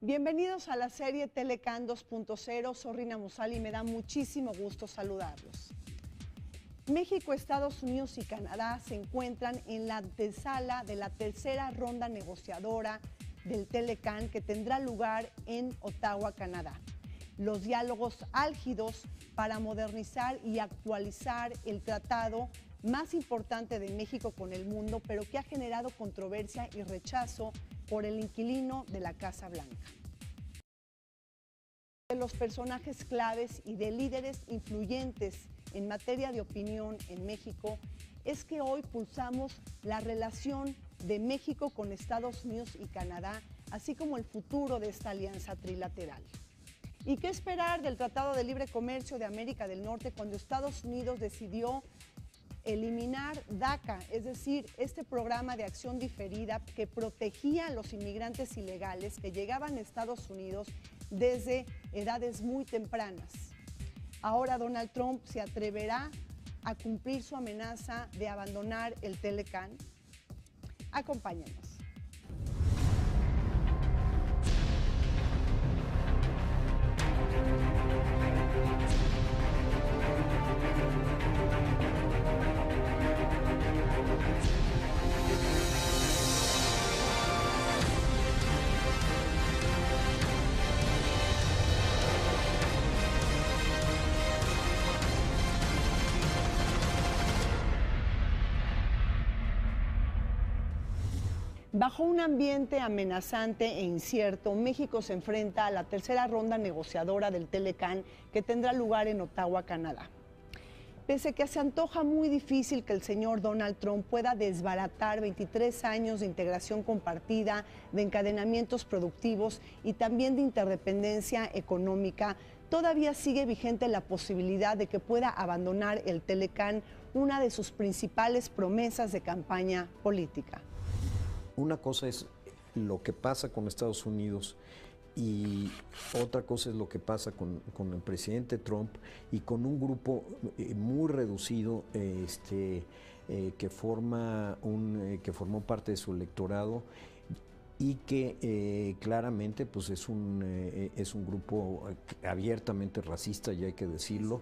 Bienvenidos a la serie Telecán 2.0, soy Rina Musali y me da muchísimo gusto saludarlos. México, Estados Unidos y Canadá se encuentran en la antesala de la tercera ronda negociadora del Telecán que tendrá lugar en Ottawa, Canadá. Los diálogos álgidos para modernizar y actualizar el tratado más importante de México con el mundo, pero que ha generado controversia y rechazo por el inquilino de la Casa Blanca. De los personajes claves y de líderes influyentes en materia de opinión en México es que hoy pulsamos la relación de México con Estados Unidos y Canadá, así como el futuro de esta alianza trilateral. ¿Y qué esperar del Tratado de Libre Comercio de América del Norte cuando Estados Unidos decidió eliminar DACA, es decir, este programa de acción diferida que protegía a los inmigrantes ilegales que llegaban a Estados Unidos desde edades muy tempranas? Ahora Donald Trump se atreverá a cumplir su amenaza de abandonar el Telecán. Acompáñenos. Bajo un ambiente amenazante e incierto, México se enfrenta a la tercera ronda negociadora del Telecán que tendrá lugar en Ottawa, Canadá. Pese que se antoja muy difícil que el señor Donald Trump pueda desbaratar 23 años de integración compartida, de encadenamientos productivos y también de interdependencia económica, todavía sigue vigente la posibilidad de que pueda abandonar el Telecán, una de sus principales promesas de campaña política. Una cosa es lo que pasa con Estados Unidos y otra cosa es lo que pasa con el presidente Trump y con un grupo muy reducido que formó parte de su electorado y que claramente pues es un grupo abiertamente racista, ya hay que decirlo,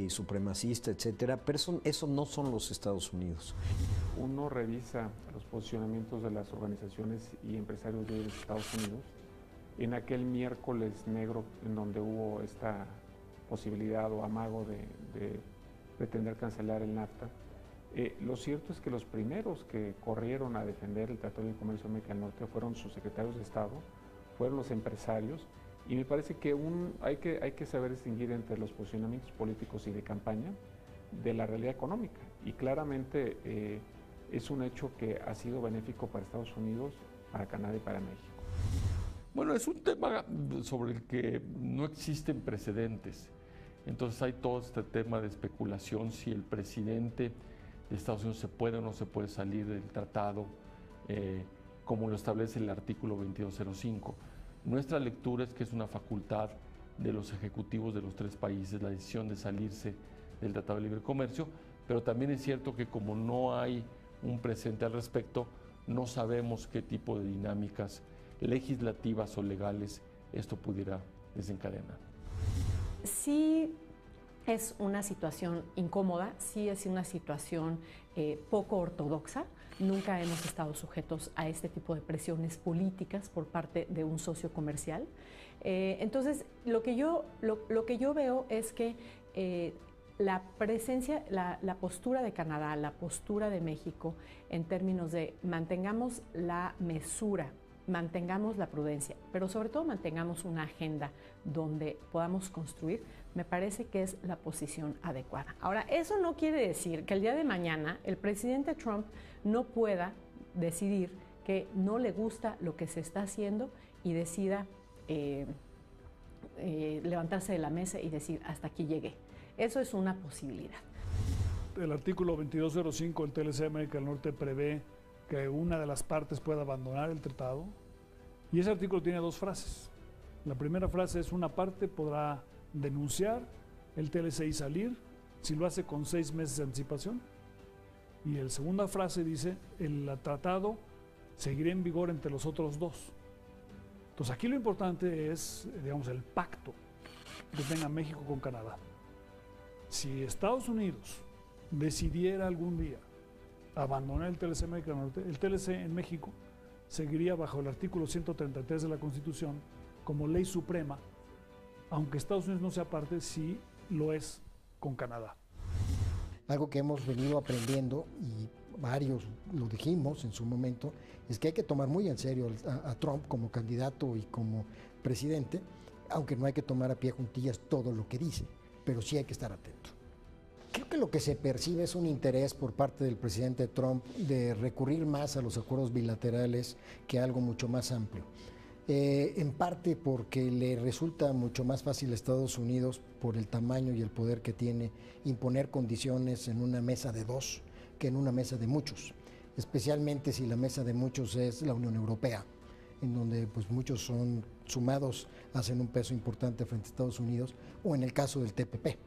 supremacista, etcétera, pero eso no son los Estados Unidos. Uno revisa los posicionamientos de las organizaciones y empresarios de Estados Unidos en aquel miércoles negro en donde hubo esta posibilidad o amago de pretender cancelar el NAFTA. Lo cierto es que los primeros que corrieron a defender el Tratado de Comercio de América del Norte fueron sus secretarios de Estado, fueron los empresarios, y me parece que hay que saber distinguir entre los posicionamientos políticos y de campaña de la realidad económica, y claramente es un hecho que ha sido benéfico para Estados Unidos, para Canadá y para México. Bueno, es un tema sobre el que no existen precedentes, entonces hay todo este tema de especulación si el presidente de Estados Unidos se puede o no se puede salir del tratado, como lo establece el artículo 2205. Nuestra lectura es que es una facultad de los ejecutivos de los tres países la decisión de salirse del Tratado de Libre Comercio, pero también es cierto que como no hay un presente al respecto, no sabemos qué tipo de dinámicas legislativas o legales esto pudiera desencadenar. Sí. Es una situación incómoda, sí es una situación poco ortodoxa. Nunca hemos estado sujetos a este tipo de presiones políticas por parte de un socio comercial. Entonces, lo que yo veo es que la presencia, la postura de Canadá, la postura de México en términos de mantengamos la mesura, mantengamos la prudencia, pero sobre todo mantengamos una agenda donde podamos construir, me parece que es la posición adecuada. Ahora, eso no quiere decir que el día de mañana el presidente Trump no pueda decidir que no le gusta lo que se está haciendo y decida levantarse de la mesa y decir hasta aquí llegué. Eso es una posibilidad. El artículo 2205 del TLC de América del Norte prevé que una de las partes pueda abandonar el tratado, y ese artículo tiene dos frases. La primera frase es: una parte podrá denunciar el TLC y salir si lo hace con 6 meses de anticipación, y la segunda frase dice: el tratado seguirá en vigor entre los otros dos. Entonces aquí lo importante es, digamos, el pacto que tenga México con Canadá. Si Estados Unidos decidiera algún día abandonar el TLC América del Norte, el TLC en México seguiría bajo el artículo 133 de la Constitución como ley suprema, aunque Estados Unidos no sea parte, sí lo es con Canadá. Algo que hemos venido aprendiendo, y varios lo dijimos en su momento, es que hay que tomar muy en serio a Trump como candidato y como presidente, aunque no hay que tomar a pie juntillas todo lo que dice, pero sí hay que estar atento. Creo que lo que se percibe es un interés por parte del presidente Trump de recurrir más a los acuerdos bilaterales que a algo mucho más amplio. En parte porque le resulta mucho más fácil a Estados Unidos, por el tamaño y el poder que tiene, imponer condiciones en una mesa de dos que en una mesa de muchos, especialmente si la mesa de muchos es la Unión Europea, en donde pues muchos son sumados, hacen un peso importante frente a Estados Unidos, o en el caso del TPP.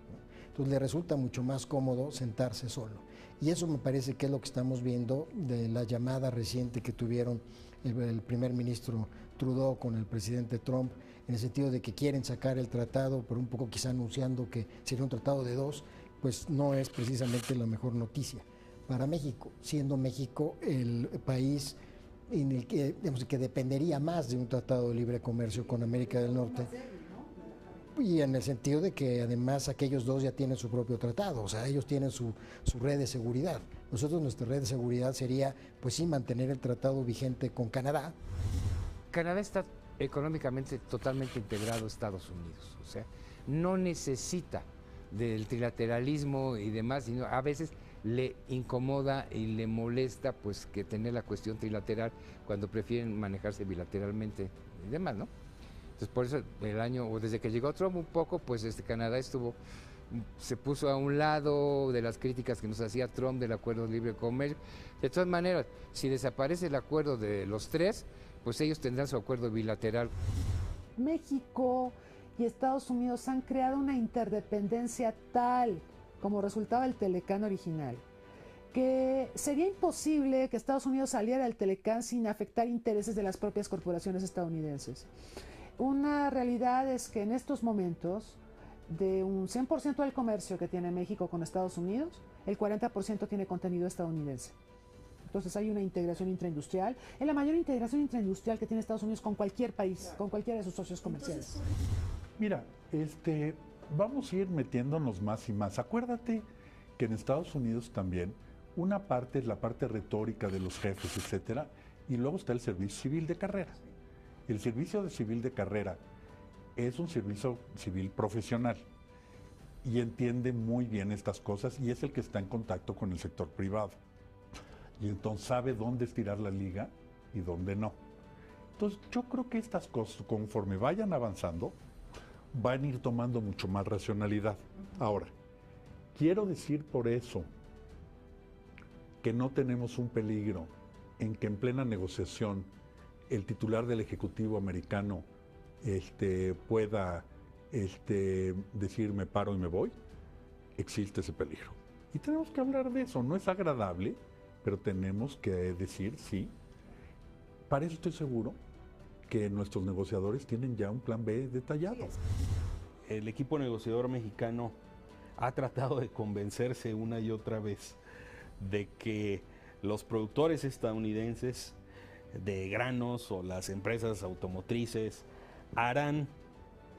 Entonces le resulta mucho más cómodo sentarse solo. Y eso me parece que es lo que estamos viendo de la llamada reciente que tuvieron el primer ministro Trudeau con el presidente Trump, en el sentido de que quieren sacar el tratado, pero un poco quizá anunciando que sería un tratado de dos, pues no es precisamente la mejor noticia para México, siendo México el país en el que, digamos, que dependería más de un tratado de libre comercio con América del Norte. Y en el sentido de que además aquellos dos ya tienen su propio tratado, o sea, ellos tienen su red de seguridad. Nosotros, nuestra red de seguridad sería, pues sí, mantener el tratado vigente con Canadá. Canadá está económicamente totalmente integrado a Estados Unidos, o sea, no necesita del trilateralismo y demás, sino a veces le incomoda y le molesta pues que tener la cuestión trilateral cuando prefieren manejarse bilateralmente y demás, ¿no? Entonces por eso el año, o desde que llegó Trump un poco, pues Canadá se puso a un lado de las críticas que nos hacía Trump del acuerdo de libre comercio. De todas maneras, si desaparece el acuerdo de los tres, pues ellos tendrán su acuerdo bilateral. México y Estados Unidos han creado una interdependencia tal, como resultaba el Telecán original, que sería imposible que Estados Unidos saliera del Telecán sin afectar intereses de las propias corporaciones estadounidenses. Una realidad es que en estos momentos, de un 100% del comercio que tiene México con Estados Unidos, el 40% tiene contenido estadounidense. Entonces hay una integración intraindustrial, es la mayor integración intraindustrial que tiene Estados Unidos con cualquier país, con cualquiera de sus socios comerciales. Mira, vamos a ir metiéndonos más y más. Acuérdate que en Estados Unidos también una parte es la parte retórica de los jefes, etcétera, y luego está el servicio civil de carrera. El servicio civil de carrera es un servicio civil profesional y entiende muy bien estas cosas y es el que está en contacto con el sector privado. Y entonces sabe dónde estirar la liga y dónde no. Entonces yo creo que estas cosas, conforme vayan avanzando, van a ir tomando mucho más racionalidad. Ahora, quiero decir por eso que no tenemos un peligro en que en plena negociación el titular del Ejecutivo americano pueda decir me paro y me voy. Existe ese peligro. Y tenemos que hablar de eso. No es agradable, pero tenemos que decir sí. Para eso estoy seguro que nuestros negociadores tienen ya un plan B detallado. El equipo negociador mexicano ha tratado de convencerse una y otra vez de que los productores estadounidenses de granos o las empresas automotrices harán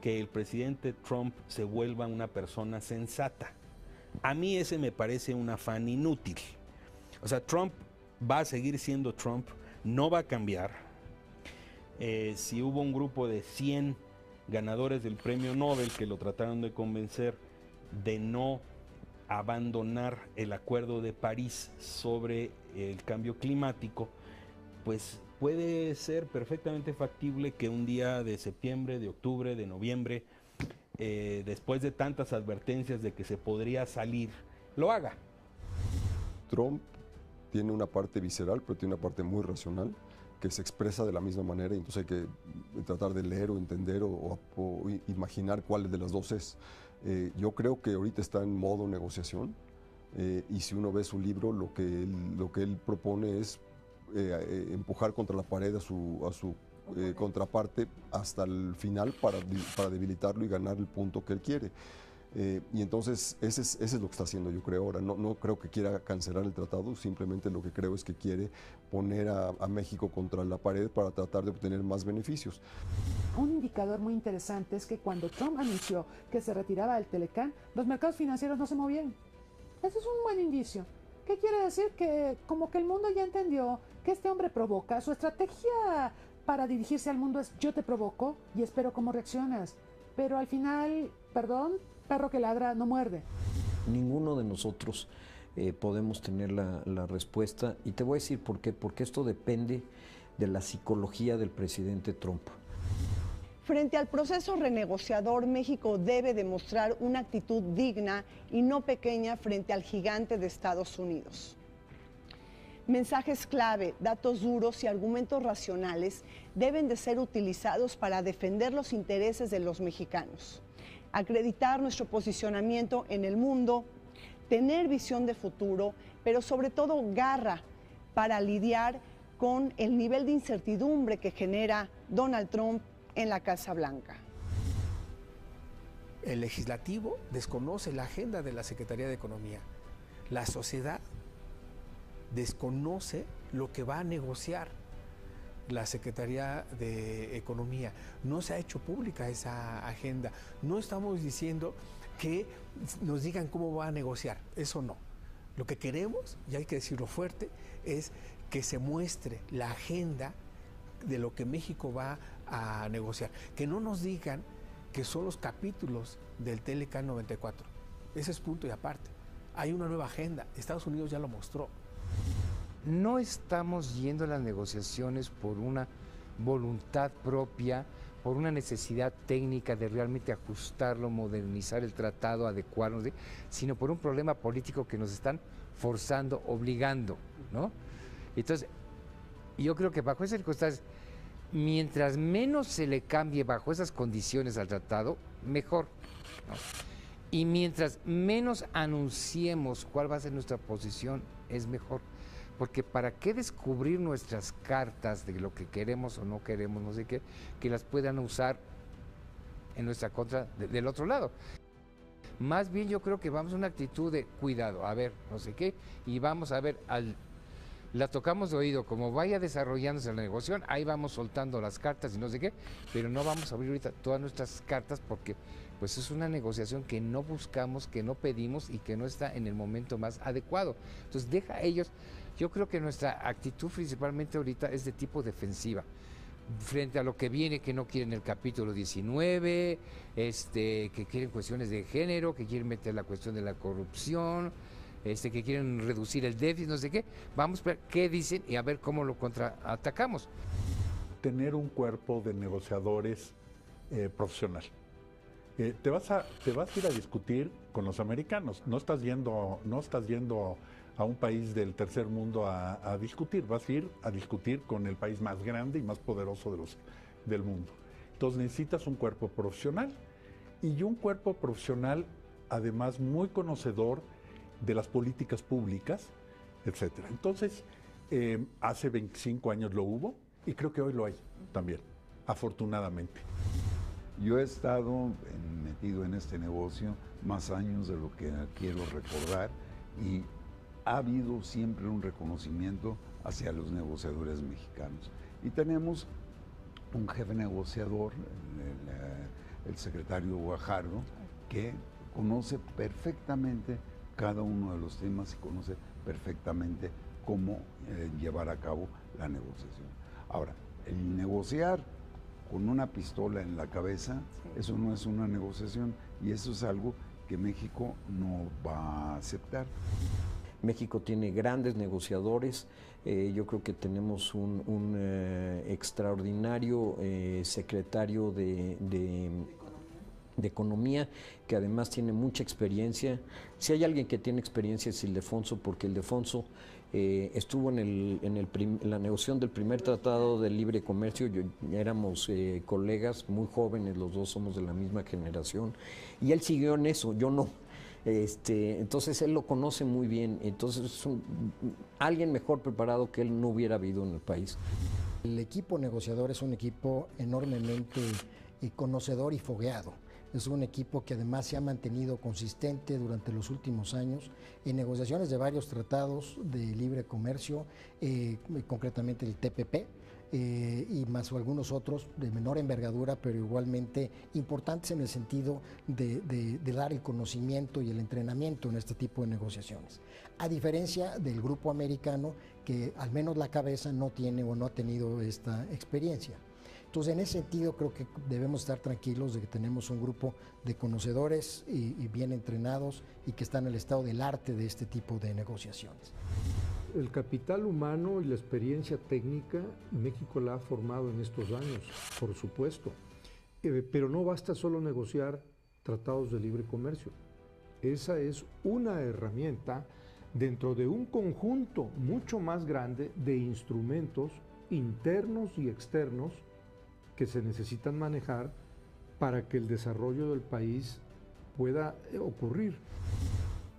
que el presidente Trump se vuelva una persona sensata. A mí ese me parece un afán inútil. O sea, Trump va a seguir siendo Trump, no va a cambiar. Si hubo un grupo de 100 ganadores del premio Nobel que lo trataron de convencer de no abandonar el Acuerdo de París sobre el cambio climático, pues puede ser perfectamente factible que un día de septiembre, de octubre, de noviembre, después de tantas advertencias de que se podría salir, lo haga. Trump tiene una parte visceral, pero tiene una parte muy racional, que se expresa de la misma manera, y entonces hay que tratar de leer o entender o imaginar cuál de las dos es. Yo creo que ahorita está en modo negociación, y si uno ve su libro, lo que él propone es empujar contra la pared a su contraparte hasta el final para debilitarlo y ganar el punto que él quiere. Y entonces ese es lo que está haciendo, yo creo ahora. No creo que quiera cancelar el tratado, simplemente lo que creo es que quiere poner a México contra la pared para tratar de obtener más beneficios. Un indicador muy interesante es que cuando Trump anunció que se retiraba del Telecán, los mercados financieros no se movieron. Eso es un buen indicio. ¿Qué quiere decir? Que como que el mundo ya entendió que este hombre provoca. Su estrategia para dirigirse al mundo es: yo te provoco y espero cómo reaccionas. Pero al final, perdón, perro que ladra no muerde. Ninguno de nosotros podemos tener la respuesta, y te voy a decir por qué. Porque esto depende de la psicología del presidente Trump. Frente al proceso renegociador, México debe demostrar una actitud digna y no pequeña frente al gigante de Estados Unidos. Mensajes clave, datos duros y argumentos racionales deben de ser utilizados para defender los intereses de los mexicanos, acreditar nuestro posicionamiento en el mundo, tener visión de futuro, pero sobre todo garra para lidiar con el nivel de incertidumbre que genera Donald Trump en la Casa Blanca. El legislativo desconoce la agenda de la Secretaría de Economía. La sociedad desconoce lo que va a negociar la Secretaría de Economía. No se ha hecho pública esa agenda. No estamos diciendo que nos digan cómo va a negociar. Eso no. Lo que queremos, y hay que decirlo fuerte, es que se muestre la agenda de lo que México va a negociar. Que no nos digan que son los capítulos del Telecán 94. Ese es punto y aparte. Hay una nueva agenda. Estados Unidos ya lo mostró. No estamos yendo a las negociaciones por una voluntad propia, por una necesidad técnica de realmente ajustarlo, modernizar el tratado, adecuarnos, sino por un problema político que nos están forzando, obligando, ¿no? Entonces, yo creo que bajo esas circunstancias, mientras menos se le cambie bajo esas condiciones al tratado, mejor, ¿no? Y mientras menos anunciemos cuál va a ser nuestra posición, es mejor. Porque ¿para qué descubrir nuestras cartas de lo que queremos o no queremos, no sé qué, que las puedan usar en nuestra contra del otro lado? Más bien yo creo que vamos a una actitud de cuidado, a ver, no sé qué, y vamos a ver, la tocamos de oído, como vaya desarrollándose la negociación, ahí vamos soltando las cartas y no sé qué, pero no vamos a abrir ahorita todas nuestras cartas porque pues es una negociación que no buscamos, que no pedimos y que no está en el momento más adecuado. Entonces deja a ellos. Yo creo que nuestra actitud principalmente ahorita es de tipo defensiva, frente a lo que viene, que no quieren el capítulo 19, que quieren cuestiones de género, que quieren meter la cuestión de la corrupción, que quieren reducir el déficit, no sé qué. Vamos a ver qué dicen y a ver cómo lo contraatacamos. Tener un cuerpo de negociadores profesional. Te vas a ir a discutir con los americanos. No estás yendo a un país del tercer mundo a discutir. Vas a ir a discutir con el país más grande y más poderoso del mundo. Entonces necesitas un cuerpo profesional y un cuerpo profesional además muy conocedor de las políticas públicas, etcétera. Entonces, hace 25 años lo hubo y creo que hoy lo hay también, afortunadamente. Yo he estado metido en este negocio más años de lo que quiero recordar y ha habido siempre un reconocimiento hacia los negociadores mexicanos. Y tenemos un jefe negociador, el secretario Guajardo, que conoce perfectamente cada uno de los temas y conoce perfectamente cómo llevar a cabo la negociación. Ahora, el negociar con una pistola en la cabeza, eso no es una negociación y eso es algo que México no va a aceptar. México tiene grandes negociadores, yo creo que tenemos un extraordinario secretario de Economía, que además tiene mucha experiencia. Si hay alguien que tiene experiencia es Ildefonso, porque Ildefonso estuvo en la negociación del primer tratado de libre comercio. Éramos colegas muy jóvenes, los dos somos de la misma generación, y él siguió en eso, yo no. Entonces él lo conoce muy bien, entonces alguien mejor preparado que él no hubiera habido en el país. El equipo negociador es un equipo enormemente conocedor y fogueado. Es un equipo que además se ha mantenido consistente durante los últimos años en negociaciones de varios tratados de libre comercio, concretamente el TPP, y más o algunos otros de menor envergadura, pero igualmente importantes en el sentido de dar el conocimiento y el entrenamiento en este tipo de negociaciones. A diferencia del grupo americano, que al menos la cabeza no tiene o no ha tenido esta experiencia. Entonces, en ese sentido, creo que debemos estar tranquilos de que tenemos un grupo de conocedores y bien entrenados y que están en el estado del arte de este tipo de negociaciones. El capital humano y la experiencia técnica, México la ha formado en estos años, por supuesto. Pero no basta solo negociar tratados de libre comercio. Esa es una herramienta dentro de un conjunto mucho más grande de instrumentos internos y externos que se necesitan manejar para que el desarrollo del país pueda ocurrir.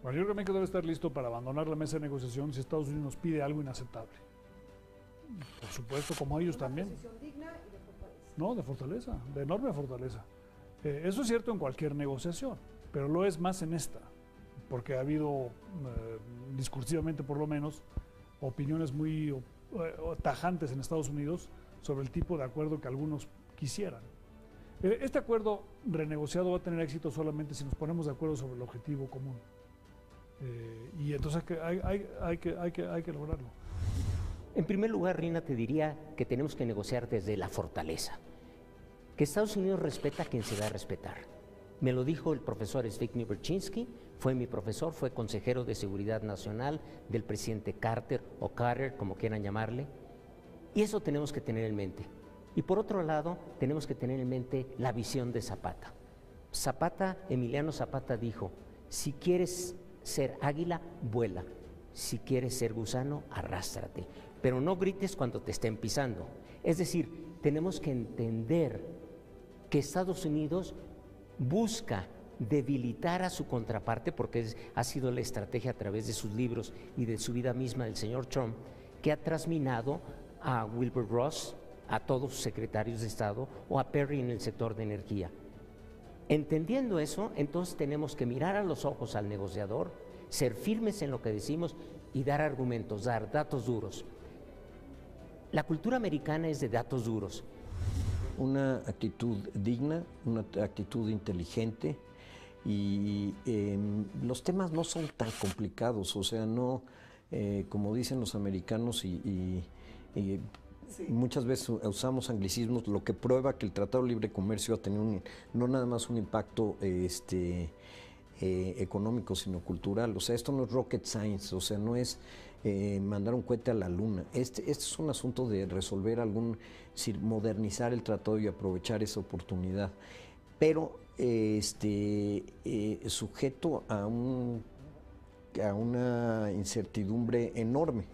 Bueno, yo creo que México debe estar listo para abandonar la mesa de negociación si Estados Unidos nos pide algo inaceptable. Por supuesto, como ellos también. Digna y de fortaleza. No, de fortaleza, de enorme fortaleza. Eso es cierto en cualquier negociación, pero lo es más en esta, porque ha habido, discursivamente por lo menos, opiniones muy tajantes en Estados Unidos sobre el tipo de acuerdo que algunos quisieran. Este acuerdo renegociado va a tener éxito solamente si nos ponemos de acuerdo sobre el objetivo común. Y entonces hay que lograrlo. En primer lugar, Rina, te diría que tenemos que negociar desde la fortaleza. Que Estados Unidos respeta a quien se da a respetar. Me lo dijo el profesor Zbigniew Brzezinski, fue mi profesor, fue consejero de Seguridad Nacional del presidente Carter o Carter, como quieran llamarle. Y eso tenemos que tener en mente. Y por otro lado, tenemos que tener en mente la visión de Zapata. Emiliano Zapata dijo, si quieres ser águila, vuela. Si quieres ser gusano, arrástrate. Pero no grites cuando te estén pisando. Es decir, tenemos que entender que Estados Unidos busca debilitar a su contraparte, porque ha sido la estrategia a través de sus libros y de su vida misma del señor Trump, que ha trasminado a Wilbur Ross, a todos sus secretarios de Estado, o a Perry en el sector de energía. Entendiendo eso, entonces tenemos que mirar a los ojos al negociador, ser firmes en lo que decimos y dar argumentos, dar datos duros. La cultura americana es de datos duros. Una actitud digna, una actitud inteligente, y los temas no son tan complicados, o sea, no, como dicen los americanos y muchas veces usamos anglicismos, lo que prueba que el Tratado de Libre Comercio ha tenido no nada más un impacto económico, sino cultural. O sea, esto no es rocket science, o sea, no es mandar un cohete a la luna. Este es un asunto de resolver modernizar el tratado y aprovechar esa oportunidad, pero sujeto a una incertidumbre enorme.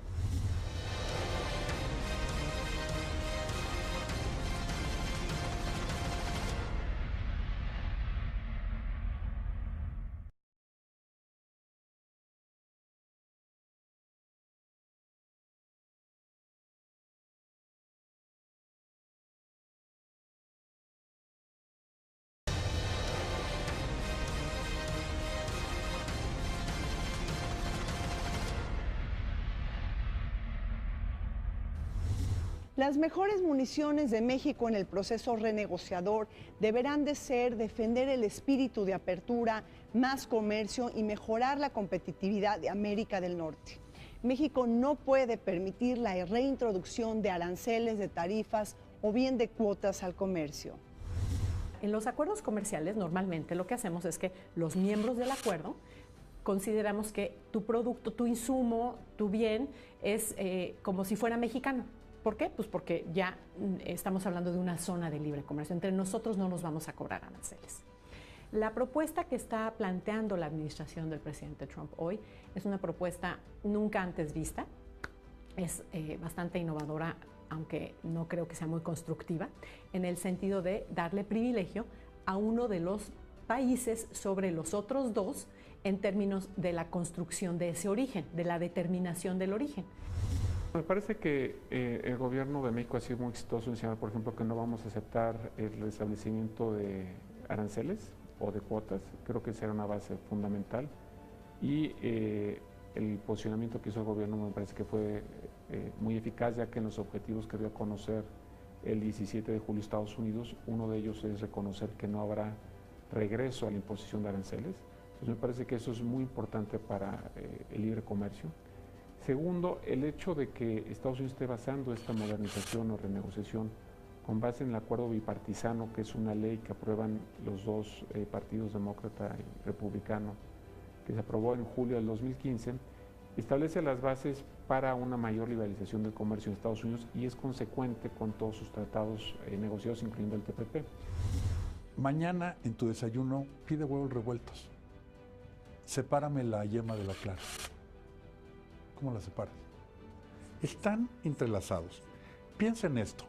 Las mejores municiones de México en el proceso renegociador deberán de ser defender el espíritu de apertura, más comercio y mejorar la competitividad de América del Norte. México no puede permitir la reintroducción de aranceles, de tarifas o bien de cuotas al comercio. En los acuerdos comerciales normalmente lo que hacemos es que los miembros del acuerdo consideramos que tu producto, tu insumo, tu bien es como si fuera mexicano. ¿Por qué? Pues porque ya estamos hablando de una zona de libre comercio. Entre nosotros no nos vamos a cobrar aranceles. La propuesta que está planteando la administración del presidente Trump hoy es una propuesta nunca antes vista. Es bastante innovadora, aunque no creo que sea muy constructiva, en el sentido de darle privilegio a uno de los países sobre los otros dos en términos de la construcción de ese origen, de la determinación del origen. Me parece que el gobierno de México ha sido muy exitoso en señalar, por ejemplo, que no vamos a aceptar el restablecimiento de aranceles o de cuotas. Creo que esa era una base fundamental. Y el posicionamiento que hizo el gobierno me parece que fue muy eficaz, ya que en los objetivos que dio a conocer el 17 de julio Estados Unidos, uno de ellos es reconocer que no habrá regreso a la imposición de aranceles. Entonces me parece que eso es muy importante para el libre comercio. Segundo, el hecho de que Estados Unidos esté basando esta modernización o renegociación con base en el acuerdo bipartisano, que es una ley que aprueban los dos partidos demócrata y republicano, que se aprobó en julio del 2015, establece las bases para una mayor liberalización del comercio en Estados Unidos y es consecuente con todos sus tratados negociados, incluyendo el TPP. Mañana en tu desayuno pide huevos revueltos. Sepárame la yema de la clara. ¿Cómo la separas? Están entrelazados. Piensa en esto.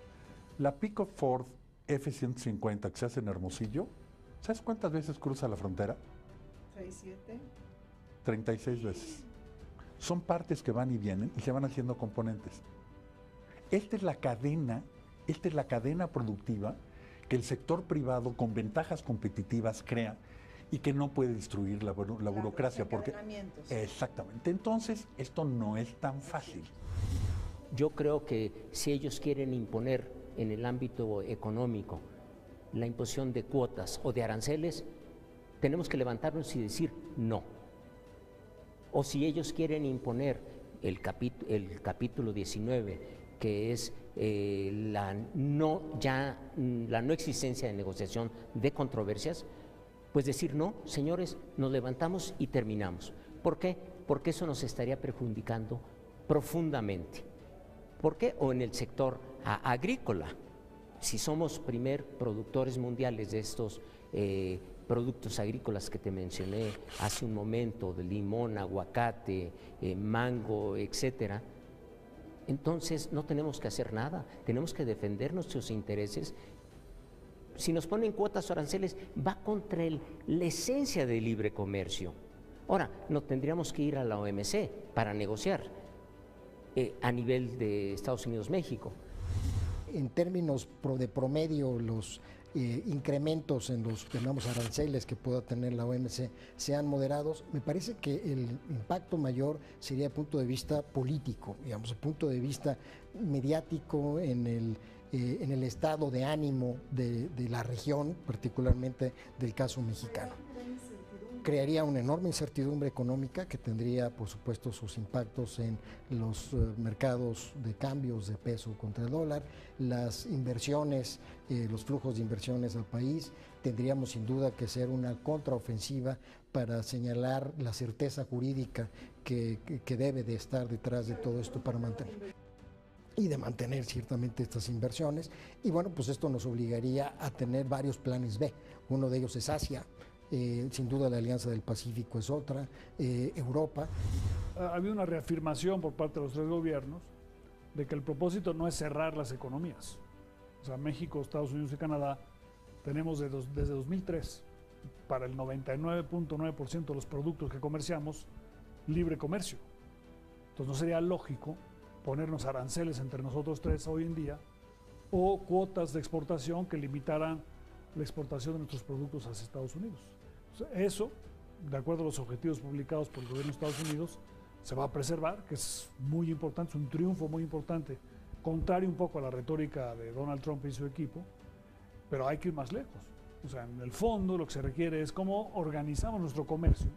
La Pico Ford F-150 que se hace en Hermosillo, ¿sabes cuántas veces cruza la frontera? 6, 7. 36 veces. Son partes que van y vienen y se van haciendo componentes. Esta es la cadena productiva que el sector privado con ventajas competitivas crea y que no puede destruir la burocracia. Porque, exactamente. Entonces, esto no es tan fácil. Yo creo que si ellos quieren imponer en el ámbito económico la imposición de cuotas o de aranceles, tenemos que levantarnos y decir no. O si ellos quieren imponer el capítulo 19, que es la no existencia de negociación de controversias, pues decir no, señores, nos levantamos y terminamos. ¿Por qué? Porque eso nos estaría perjudicando profundamente. ¿Por qué? O en el sector agrícola. Si somos primer productores mundiales de estos productos agrícolas que te mencioné hace un momento, de limón, aguacate, mango, etcétera, entonces no tenemos que hacer nada, tenemos que defender nuestros intereses. Si nos ponen cuotas o aranceles, va contra la esencia del libre comercio. Ahora, no tendríamos que ir a la OMC para negociar a nivel de Estados Unidos-México. En términos de promedio, los incrementos en los llamamos aranceles que pueda tener la OMC sean moderados. Me parece que el impacto mayor sería desde el punto de vista político, digamos, el punto de vista mediático en el estado de ánimo de la región, particularmente del caso mexicano. Crearía una enorme incertidumbre económica que tendría, por supuesto, sus impactos en los mercados de cambios de peso contra el dólar, las inversiones, los flujos de inversiones al país. Tendríamos sin duda que hacer una contraofensiva para señalar la certeza jurídica que debe de estar detrás de todo esto para mantener ciertamente estas inversiones. Y bueno, pues esto nos obligaría a tener varios planes B. Uno de ellos es Asia. Sin duda la Alianza del Pacífico es otra, Europa. Ha habido una reafirmación por parte de los tres gobiernos de que el propósito no es cerrar las economías. O sea, México, Estados Unidos y Canadá tenemos desde 2003 para el 99.9% de los productos que comerciamos libre comercio. Entonces no sería lógico ponernos aranceles entre nosotros tres hoy en día o cuotas de exportación que limitaran la exportación de nuestros productos hacia Estados Unidos. Eso, de acuerdo a los objetivos publicados por el gobierno de Estados Unidos, se va a preservar, que es muy importante, es un triunfo muy importante, contrario un poco a la retórica de Donald Trump y su equipo, pero hay que ir más lejos. O sea, en el fondo lo que se requiere es cómo organizamos nuestro comercio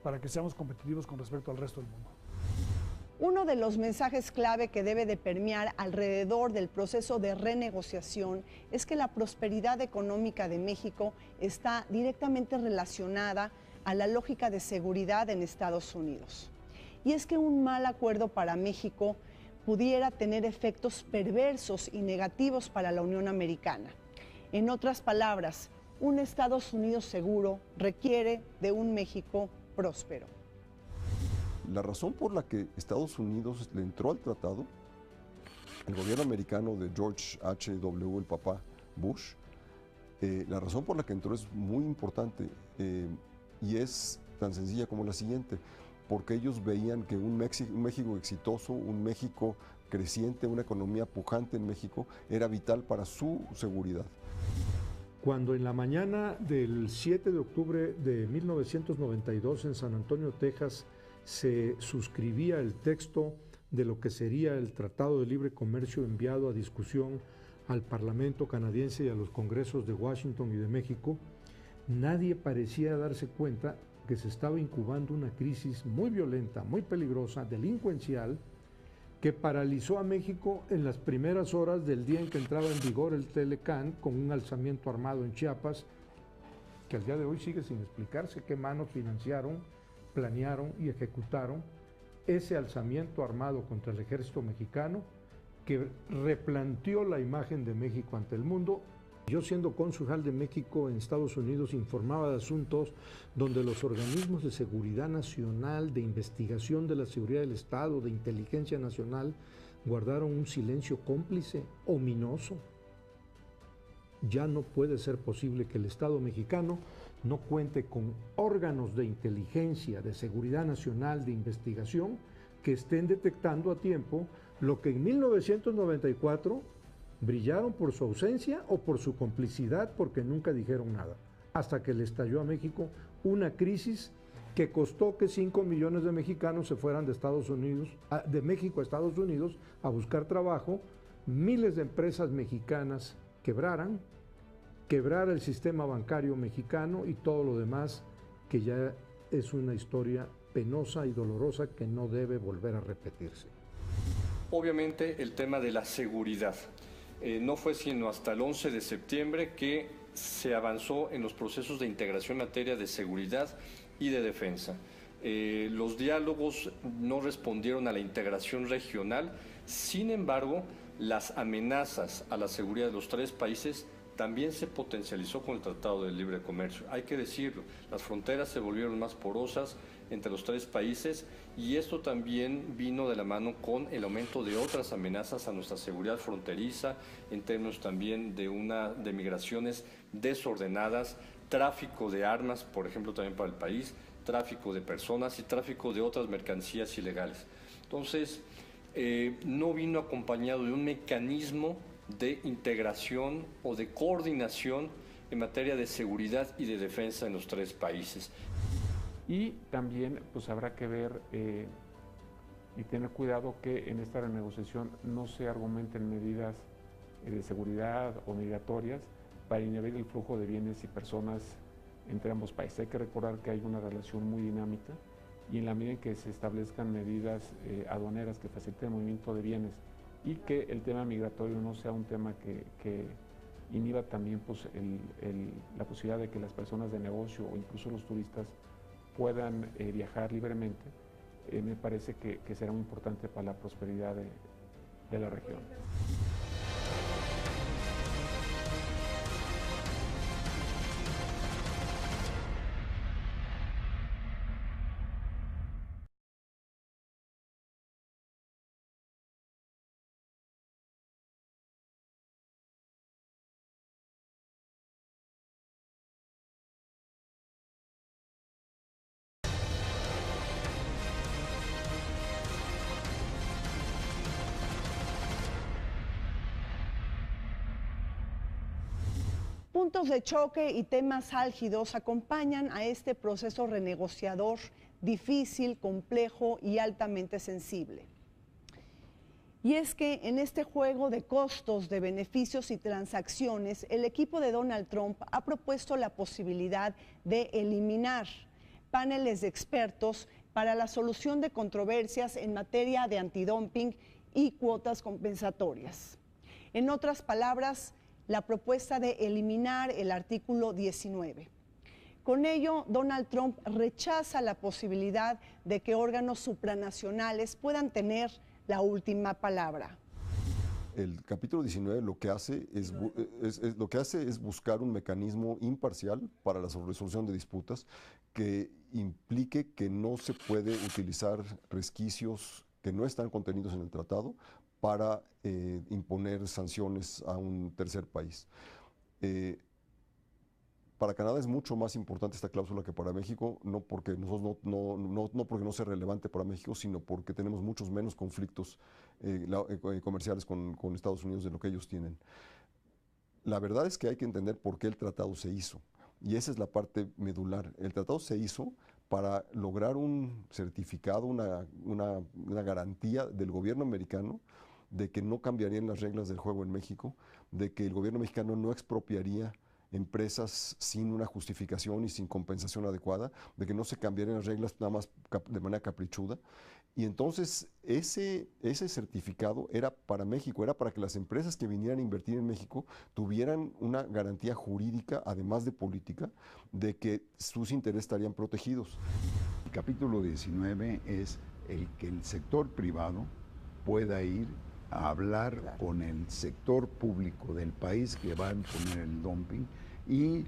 para que seamos competitivos con respecto al resto del mundo. Uno de los mensajes clave que debe de permear alrededor del proceso de renegociación es que la prosperidad económica de México está directamente relacionada a la lógica de seguridad en Estados Unidos. Y es que un mal acuerdo para México pudiera tener efectos perversos y negativos para la Unión Americana. En otras palabras, un Estados Unidos seguro requiere de un México próspero. La razón por la que Estados Unidos le entró al tratado, el gobierno americano de George H.W., el papá Bush, la razón por la que entró es muy importante y es tan sencilla como la siguiente. porque ellos veían que un México exitoso, un México creciente, una economía pujante en México, era vital para su seguridad. Cuando en la mañana del 7 de octubre de 1992 en San Antonio, Texas, se suscribía el texto de lo que sería el Tratado de Libre Comercio enviado a discusión al Parlamento canadiense y a los congresos de Washington y de México, nadie parecía darse cuenta que se estaba incubando una crisis muy violenta, muy peligrosa, delincuencial, que paralizó a México en las primeras horas del día en que entraba en vigor el Telecán, con un alzamiento armado en Chiapas, que al día de hoy sigue sin explicarse qué manos financiaron, planearon y ejecutaron ese alzamiento armado contra el ejército mexicano, que replanteó la imagen de México ante el mundo. Yo, siendo cónsul de México en Estados Unidos, informaba de asuntos donde los organismos de seguridad nacional, de investigación de la seguridad del Estado, de inteligencia nacional, guardaron un silencio cómplice, ominoso. Ya no puede ser posible que el Estado mexicano no cuente con órganos de inteligencia, de seguridad nacional, de investigación, que estén detectando a tiempo lo que en 1994 brillaron por su ausencia o por su complicidad, porque nunca dijeron nada, hasta que le estalló a México una crisis que costó que 5 millones de mexicanos se fueran de Estados Unidos, de México a Estados Unidos a buscar trabajo, miles de empresas mexicanas quebrara el sistema bancario mexicano y todo lo demás, que ya es una historia penosa y dolorosa que no debe volver a repetirse. Obviamente el tema de la seguridad. No fue sino hasta el 11 de septiembre que se avanzó en los procesos de integración en materia de seguridad y de defensa. Los diálogos no respondieron a la integración regional, sin embargo, las amenazas a la seguridad de los tres países también se potencializó con el Tratado de Libre Comercio. Hay que decirlo, las fronteras se volvieron más porosas entre los tres países y esto también vino de la mano con el aumento de otras amenazas a nuestra seguridad fronteriza, en términos también de migraciones desordenadas, tráfico de armas, por ejemplo, también para el país, tráfico de personas y tráfico de otras mercancías ilegales. Entonces, no vino acompañado de un mecanismo de integración o de coordinación en materia de seguridad y de defensa en los tres países. Y también pues habrá que ver y tener cuidado que en esta renegociación no se argumenten medidas de seguridad o migratorias para inhibir el flujo de bienes y personas entre ambos países. Hay que recordar que hay una relación muy dinámica y en la medida en que se establezcan medidas aduaneras que faciliten el movimiento de bienes y que el tema migratorio no sea un tema que inhiba también pues, la posibilidad de que las personas de negocio o incluso los turistas puedan viajar libremente, me parece que será muy importante para la prosperidad de la región. Puntos de choque y temas álgidos acompañan a este proceso renegociador difícil, complejo y altamente sensible. Y es que en este juego de costos, de beneficios y transacciones, el equipo de Donald Trump ha propuesto la posibilidad de eliminar paneles de expertos para la solución de controversias en materia de antidumping y cuotas compensatorias. En otras palabras, la propuesta de eliminar el artículo 19. Con ello, Donald Trump rechaza la posibilidad de que órganos supranacionales puedan tener la última palabra. El capítulo 19 lo que hace es buscar un mecanismo imparcial para la resolución de disputas que implique que no se puede utilizar resquicios que no están contenidos en el tratado para imponer sanciones a un tercer país. Para Canadá es mucho más importante esta cláusula que para México, no porque nosotros no porque no sea relevante para México, sino porque tenemos muchos menos conflictos comerciales con Estados Unidos de lo que ellos tienen. La verdad es que hay que entender por qué el tratado se hizo, y esa es la parte medular. El tratado se hizo para lograr un certificado, una garantía del gobierno americano de que no cambiarían las reglas del juego en México, de que el gobierno mexicano no expropiaría empresas sin una justificación y sin compensación adecuada, de que no se cambiaran las reglas nada más de manera caprichuda. Y entonces ese certificado era para México, era para que las empresas que vinieran a invertir en México tuvieran una garantía jurídica, además de política, de que sus intereses estarían protegidos. El capítulo 19 es el que el sector privado pueda ir a hablar con el sector público del país que va a imponer el dumping y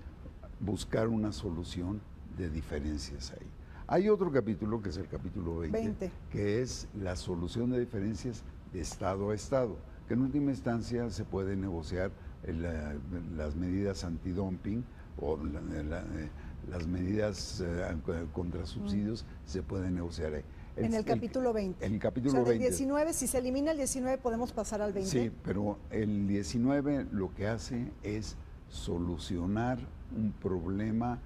buscar una solución de diferencias ahí. Hay otro capítulo, que es el capítulo 20, que es la solución de diferencias de Estado a Estado, que en última instancia se puede negociar las medidas antidumping o las medidas contra subsidios, se pueden negociar ahí. En el capítulo 20. En el capítulo 20. Del 19, si se elimina el 19, podemos pasar al 20. Sí, pero el 19 lo que hace es solucionar un problema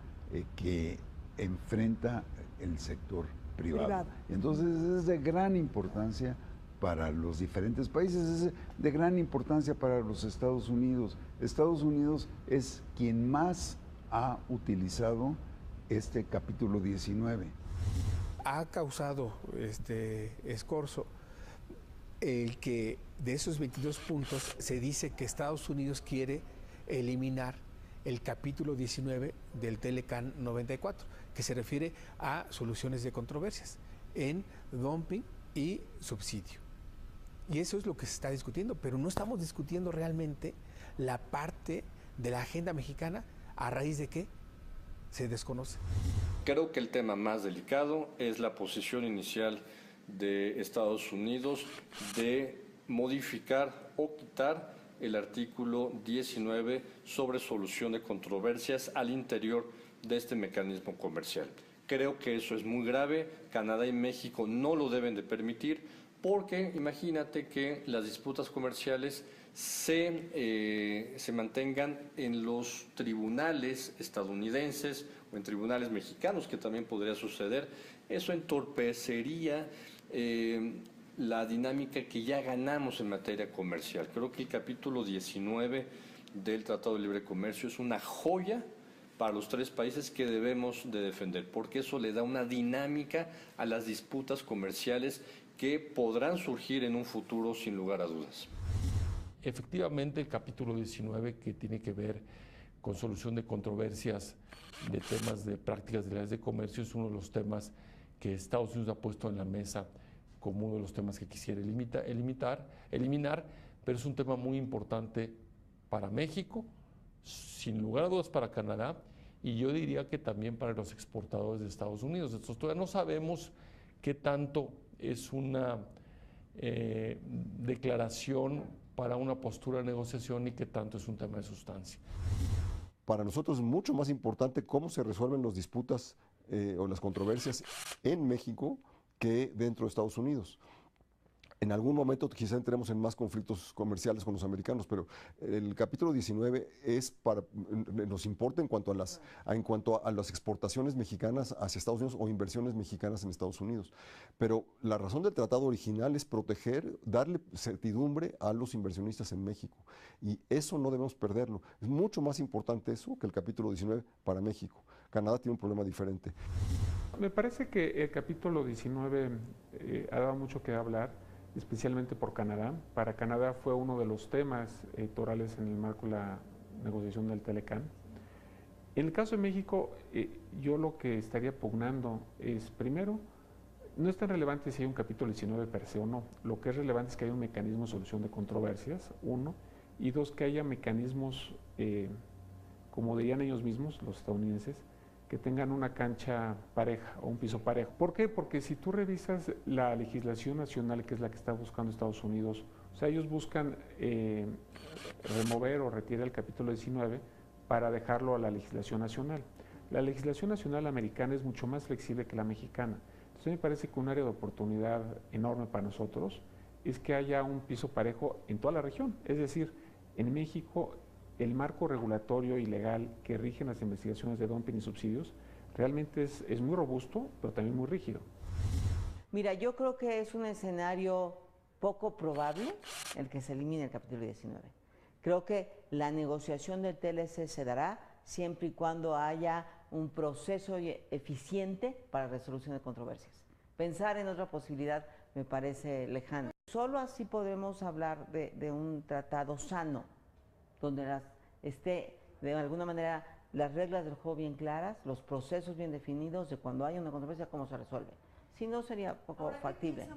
que enfrenta el sector privado. Entonces es de gran importancia para los diferentes países, es de gran importancia para los Estados Unidos. Estados Unidos es quien más ha utilizado este capítulo 19. Ha causado escorzo el que de esos 22 puntos se dice que Estados Unidos quiere eliminar el capítulo 19 del Telecan 94, que se refiere a soluciones de controversias en dumping y subsidio. Y eso es lo que se está discutiendo, pero no estamos discutiendo realmente la parte de la agenda mexicana a raíz de que se desconoce. Creo que el tema más delicado es la posición inicial de Estados Unidos de modificar o quitar el artículo 19 sobre solución de controversias al interior de este mecanismo comercial. Creo que eso es muy grave. Canadá y México no lo deben de permitir, porque imagínate que las disputas comerciales se mantengan en los tribunales estadounidenses o en tribunales mexicanos, que también podría suceder. Eso entorpecería la dinámica que ya ganamos en materia comercial. Creo que el capítulo 19 del Tratado de Libre Comercio es una joya para los tres países que debemos de defender, porque eso le da una dinámica a las disputas comerciales que podrán surgir en un futuro sin lugar a dudas. Efectivamente, el capítulo 19, que tiene que ver con solución de controversias de temas de prácticas desleales de comercio, es uno de los temas que Estados Unidos ha puesto en la mesa como uno de los temas que quisiera eliminar, pero es un tema muy importante para México, sin lugar a dudas para Canadá, y yo diría que también para los exportadores de Estados Unidos. Entonces, todavía no sabemos qué tanto es una declaración para una postura de negociación y qué tanto es un tema de sustancia. Para nosotros es mucho más importante cómo se resuelven las disputas o las controversias en México que dentro de Estados Unidos. En algún momento quizá entremos en más conflictos comerciales con los americanos, pero el capítulo 19 nos importa en cuanto a las exportaciones mexicanas hacia Estados Unidos o inversiones mexicanas en Estados Unidos. Pero la razón del tratado original es darle certidumbre a los inversionistas en México. Y eso no debemos perderlo. Es mucho más importante eso que el capítulo 19 para México. Canadá tiene un problema diferente. Me parece que el capítulo 19 ha dado mucho que hablar, especialmente por Canadá. Para Canadá fue uno de los temas electorales en el marco de la negociación del Telecan. En el caso de México, yo lo que estaría pugnando es, primero, no es tan relevante si hay un capítulo 19 per se o no. Lo que es relevante es que haya un mecanismo de solución de controversias, uno, y dos, que haya mecanismos, como dirían ellos mismos, los estadounidenses, que tengan una cancha pareja o un piso parejo. ¿Por qué? Porque si tú revisas la legislación nacional, que es la que está buscando Estados Unidos, o sea, ellos buscan remover o retirar el capítulo 19 para dejarlo a la legislación nacional. La legislación nacional americana es mucho más flexible que la mexicana. Entonces me parece que un área de oportunidad enorme para nosotros es que haya un piso parejo en toda la región. Es decir, en México el marco regulatorio y legal que rige las investigaciones de dumping y subsidios realmente es muy robusto, pero también muy rígido. Mira, yo creo que es un escenario poco probable el que se elimine el capítulo 19. Creo que la negociación del TLC se dará siempre y cuando haya un proceso eficiente para resolución de controversias. Pensar en otra posibilidad me parece lejano. Solo así podemos hablar de un tratado sano, donde esté de alguna manera las reglas del juego bien claras, los procesos bien definidos de cuando hay una controversia, cómo se resuelve. Si no, sería poco factible.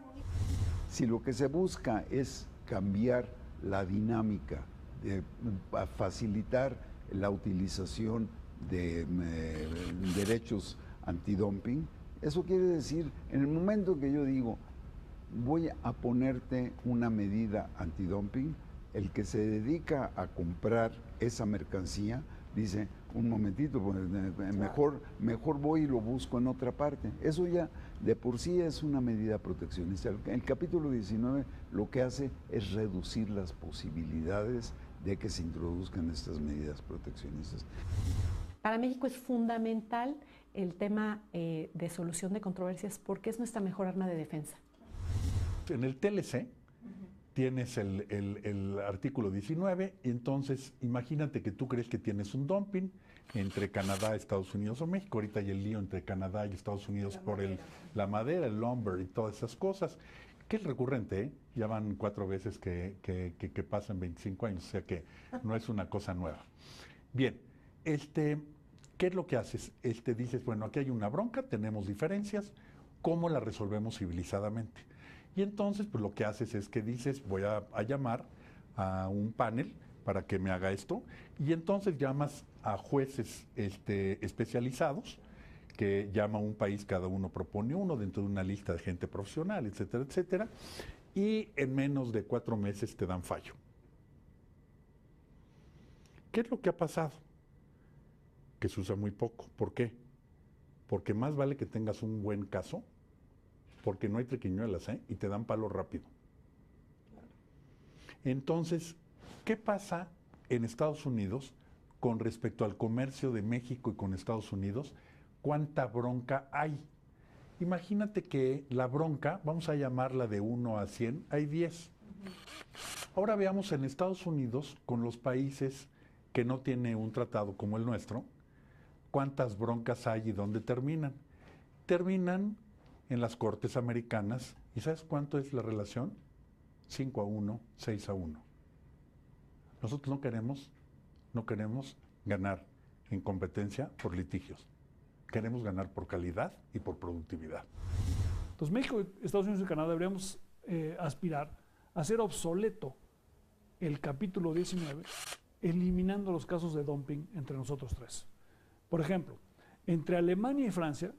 Si lo que se busca es cambiar la dinámica, facilitar la utilización de derechos antidumping, eso quiere decir, en el momento que yo digo, voy a ponerte una medida antidumping, el que se dedica a comprar esa mercancía dice, un momentito, pues, mejor voy y lo busco en otra parte. Eso ya de por sí es una medida proteccionista. El capítulo 19 lo que hace es reducir las posibilidades de que se introduzcan estas medidas proteccionistas. Para México es fundamental el tema de solución de controversias porque es nuestra mejor arma de defensa. En el TLC tienes el artículo 19, y entonces imagínate que tú crees que tienes un dumping entre Canadá, Estados Unidos o México. Ahorita hay el lío entre Canadá y Estados Unidos por la madera, el lumber y todas esas cosas, que es recurrente, ¿eh? Ya van 4 veces que pasan 25 años, o sea que no es una cosa nueva. Bien, ¿qué es lo que haces? Dices, bueno, aquí hay una bronca, tenemos diferencias, ¿cómo la resolvemos civilizadamente? Y entonces, pues lo que haces es que dices, voy a llamar a un panel para que me haga esto, y entonces llamas a jueces especializados, que llama a un país, cada uno propone uno dentro de una lista de gente profesional, etcétera, etcétera, y en menos de 4 meses te dan fallo. ¿Qué es lo que ha pasado? Que se usa muy poco. ¿Por qué? Porque más vale que tengas un buen caso, porque no hay triquiñuelas, y te dan palo rápido. Entonces, ¿qué pasa en Estados Unidos con respecto al comercio de México y con Estados Unidos? ¿Cuánta bronca hay? Imagínate que la bronca, vamos a llamarla de 1 a 100, hay 10. Ahora veamos en Estados Unidos, con los países que no tienen un tratado como el nuestro, ¿cuántas broncas hay y dónde terminan? Terminan en las cortes americanas, ¿y sabes cuánto es la relación? 5-1, 6-1. Nosotros no queremos ganar en competencia por litigios. Queremos ganar por calidad y por productividad. Entonces México, Estados Unidos y Canadá deberíamos aspirar a hacer obsoleto el capítulo 19, eliminando los casos de dumping entre nosotros tres. Por ejemplo, entre Alemania y Francia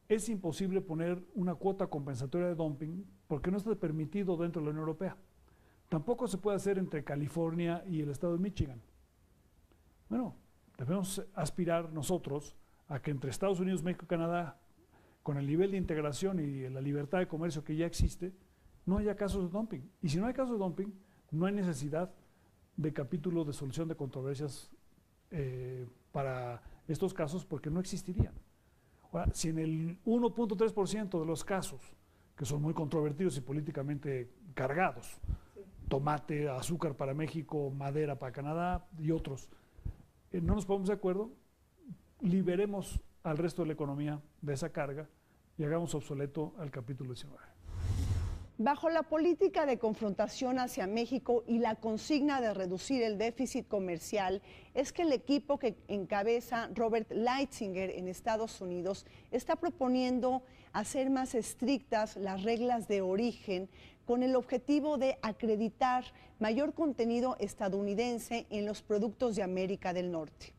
es imposible poner una cuota compensatoria de dumping porque no está permitido dentro de la Unión Europea. Tampoco se puede hacer entre California y el estado de Michigan. Bueno, debemos aspirar nosotros a que entre Estados Unidos, México y Canadá, con el nivel de integración y la libertad de comercio que ya existe, no haya casos de dumping. Y si no hay casos de dumping, no hay necesidad de capítulo de solución de controversias para estos casos porque no existirían. Ahora, si en el 1.3% de los casos, que son muy controvertidos y políticamente cargados, tomate, azúcar para México, madera para Canadá y otros, no nos ponemos de acuerdo, liberemos al resto de la economía de esa carga y hagamos obsoleto al capítulo 19. Bajo la política de confrontación hacia México y la consigna de reducir el déficit comercial, es que el equipo que encabeza Robert Lighthizer en Estados Unidos está proponiendo hacer más estrictas las reglas de origen con el objetivo de acreditar mayor contenido estadounidense en los productos de América del Norte.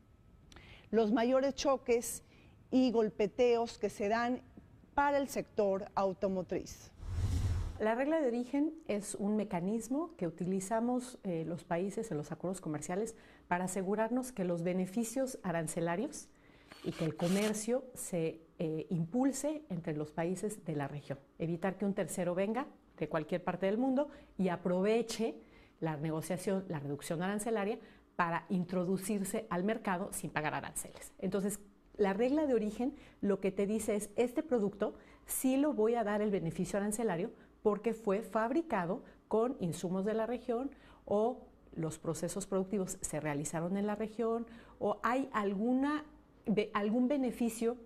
Los mayores choques y golpeteos que se dan para el sector automotriz. La regla de origen es un mecanismo que utilizamos los países en los acuerdos comerciales para asegurarnos que los beneficios arancelarios y que el comercio se impulse entre los países de la región. Evitar que un tercero venga de cualquier parte del mundo y aproveche la negociación, la reducción arancelaria para introducirse al mercado sin pagar aranceles. Entonces, la regla de origen lo que te dice es, este producto sí lo voy a dar el beneficio arancelario porque fue fabricado con insumos de la región o los procesos productivos se realizaron en la región o hay algún beneficio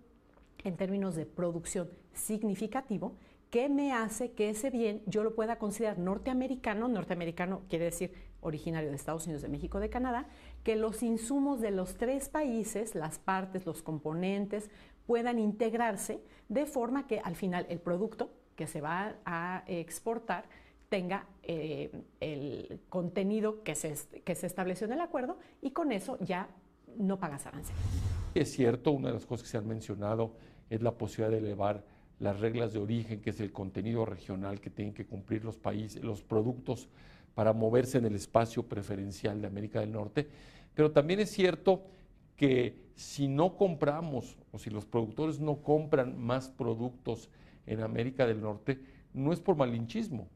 en términos de producción significativo que me hace que ese bien yo lo pueda considerar norteamericano quiere decir originario de Estados Unidos, de México, de Canadá, que los insumos de los tres países, las partes, los componentes, puedan integrarse de forma que al final el producto que se va a exportar tenga el contenido que se estableció en el acuerdo y con eso ya no pagas aranceles. Es cierto, una de las cosas que se han mencionado es la posibilidad de elevar las reglas de origen, que es el contenido regional que tienen que cumplir los países, los productos para moverse en el espacio preferencial de América del Norte. Pero también es cierto que si no compramos o si los productores no compran más productos en América del Norte, no es por malinchismo,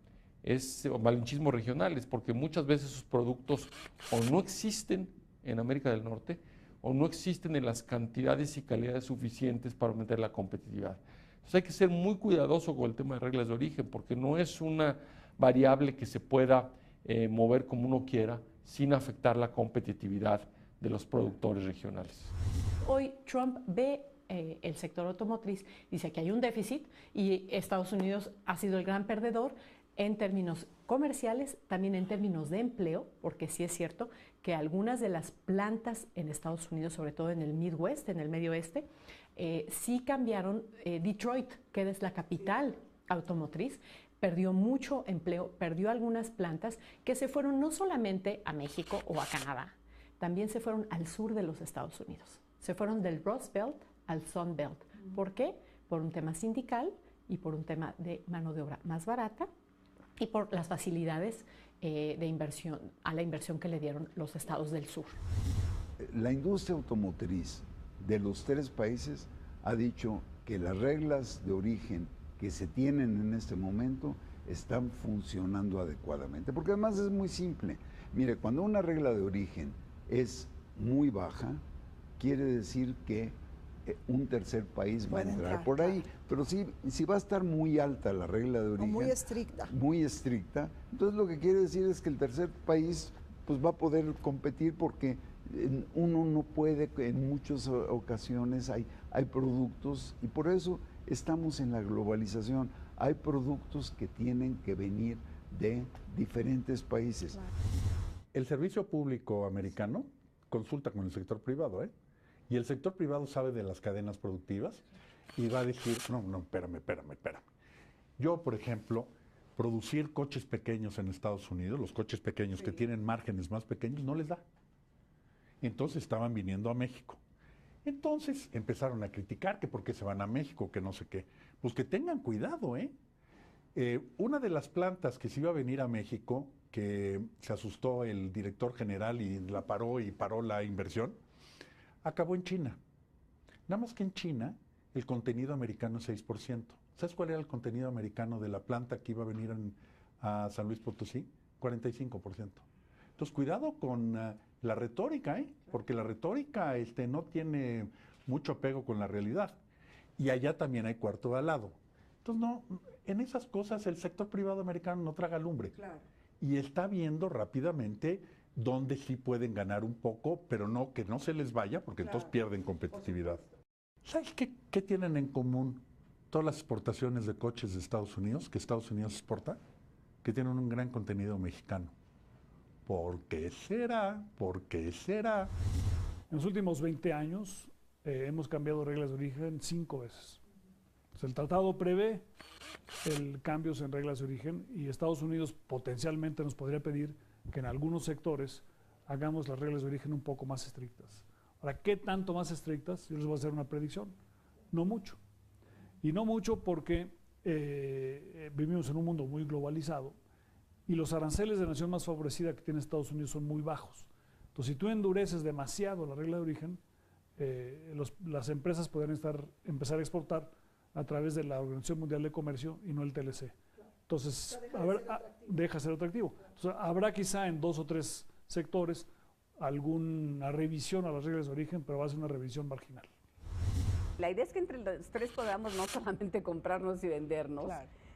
es malinchismo regional, es porque muchas veces esos productos o no existen en América del Norte o no existen en las cantidades y calidades suficientes para aumentar la competitividad. Entonces hay que ser muy cuidadoso con el tema de reglas de origen porque no es una variable que se pueda mover como uno quiera sin afectar la competitividad de los productores regionales. Hoy Trump ve el sector automotriz, dice que hay un déficit y Estados Unidos ha sido el gran perdedor en términos comerciales, también en términos de empleo, porque sí es cierto que algunas de las plantas en Estados Unidos, sobre todo en el Midwest, en el Medio Oeste, sí cambiaron. Detroit, que es la capital automotriz, perdió mucho empleo, perdió algunas plantas que se fueron no solamente a México o a Canadá, también se fueron al sur de los Estados Unidos. Se fueron del Rust Belt al Sun Belt. ¿Por qué? Por un tema sindical y por un tema de mano de obra más barata y por las facilidades de inversión, a la inversión que le dieron los estados del sur. La industria automotriz de los tres países ha dicho que las reglas de origen que se tienen en este momento están funcionando adecuadamente, porque además es muy simple. Mire, cuando una regla de origen es muy baja, quiere decir que un tercer país va a entrar por ahí, pero si va a estar muy alta la regla de origen, muy estricta, entonces lo que quiere decir es que el tercer país pues va a poder competir porque uno no puede, en muchas ocasiones hay productos y por eso estamos en la globalización, hay productos que tienen que venir de diferentes países. El servicio público americano consulta con el sector privado, y el sector privado sabe de las cadenas productivas y va a decir, no, espérame. Yo, por ejemplo, producir coches pequeños en Estados Unidos, los coches pequeños que tienen márgenes más pequeños, no les da. Entonces estaban viniendo a México. Entonces empezaron a criticar que por qué se van a México, que no sé qué. Pues que tengan cuidado, una de las plantas que se iba a venir a México, que se asustó el director general y la paró la inversión, acabó en China. Nada más que en China el contenido americano es 6%. ¿Sabes cuál era el contenido americano de la planta que iba a venir a San Luis Potosí? 45%. Entonces cuidado con la retórica, porque la retórica no tiene mucho apego con la realidad. Y allá también hay cuarto de al lado. Entonces en esas cosas el sector privado americano no traga lumbre. Claro. Y está viendo rápidamente dónde sí pueden ganar un poco, pero no que no se les vaya, porque entonces pierden competitividad. ¿Sabes qué tienen en común todas las exportaciones de coches de Estados Unidos, que Estados Unidos exporta? Que tienen un gran contenido mexicano. ¿Por qué será? ¿Por qué será? En los últimos 20 años hemos cambiado reglas de origen 5 veces. Pues el tratado prevé cambios en reglas de origen y Estados Unidos potencialmente nos podría pedir que en algunos sectores hagamos las reglas de origen un poco más estrictas. Ahora, ¿qué tanto más estrictas? Yo les voy a hacer una predicción. No mucho. Y no mucho porque vivimos en un mundo muy globalizado y los aranceles de la nación más favorecida que tiene Estados Unidos son muy bajos. Entonces, si tú endureces demasiado la regla de origen, las empresas podrían empezar a exportar a través de la Organización Mundial de Comercio y no el TLC. Entonces, deja de ser atractivo. Entonces, habrá quizá en 2 o 3 sectores alguna revisión a las reglas de origen, pero va a ser una revisión marginal. La idea es que entre los tres podamos no solamente comprarnos y vendernos,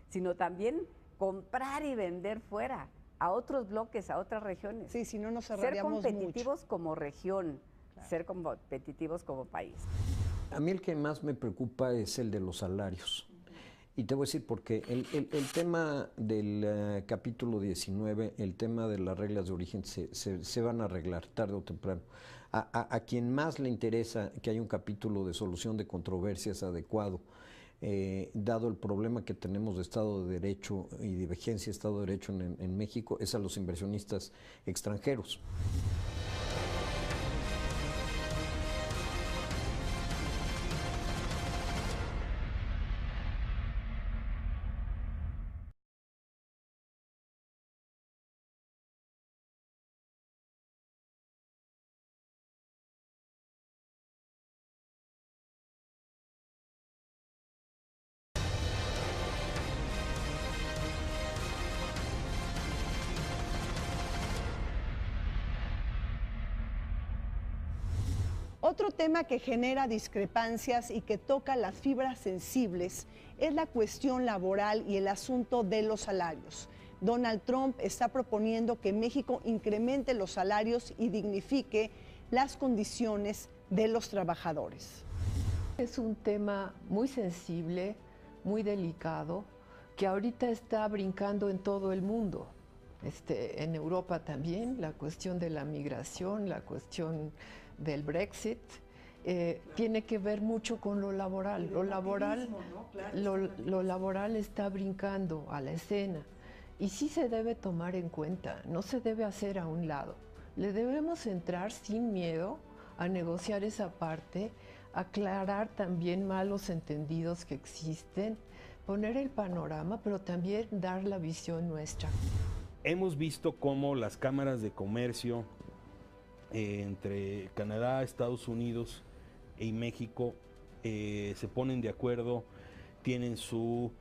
sino también comprar y vender fuera, a otros bloques, a otras regiones. Sí, si no nos ser cerraríamos competitivos como región, ser competitivos como país. A mí el que más me preocupa es el de los salarios. Y te voy a decir por qué. El tema del capítulo 19, el tema de las reglas de origen se van a arreglar tarde o temprano. A quien más le interesa que haya un capítulo de solución de controversias adecuado, dado el problema que tenemos de Estado de Derecho y de vigencia de Estado de Derecho en México, es a los inversionistas extranjeros. Otro tema que genera discrepancias y que toca las fibras sensibles es la cuestión laboral y el asunto de los salarios. Donald Trump está proponiendo que México incremente los salarios y dignifique las condiciones de los trabajadores. Es un tema muy sensible, muy delicado, que ahorita está brincando en todo el mundo. En Europa también, la cuestión de la migración, la cuestión del Brexit, tiene que ver mucho con lo laboral. Lo laboral está brincando a la escena y sí se debe tomar en cuenta, no se debe hacer a un lado. Le debemos entrar sin miedo a negociar esa parte, aclarar también malos entendidos que existen, poner el panorama, pero también dar la visión nuestra. Hemos visto cómo las cámaras de comercio entre Canadá, Estados Unidos y México se ponen de acuerdo, tienen su